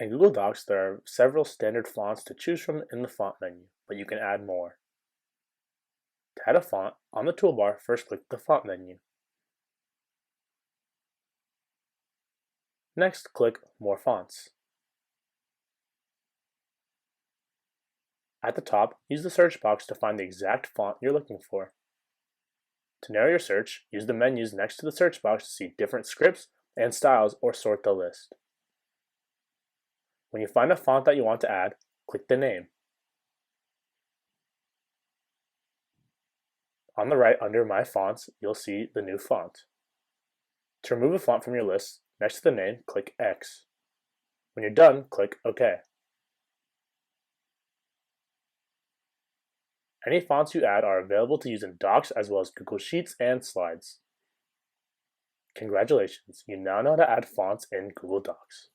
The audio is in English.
In Google Docs, there are several standard fonts to choose from in the font menu, but you can add more. To add a font, on the toolbar, first click the Font menu. Next, click More Fonts. At the top, use the search box to find the exact font you're looking for. To narrow your search, use the menus next to the search box to see different scripts and styles or sort the list. When you find a font that you want to add, click the name. On the right under My Fonts, you'll see the new font. To remove a font from your list, next to the name, click X. When you're done, click OK. Any fonts you add are available to use in Docs as well as Google Sheets and Slides. Congratulations, you now know how to add fonts in Google Docs.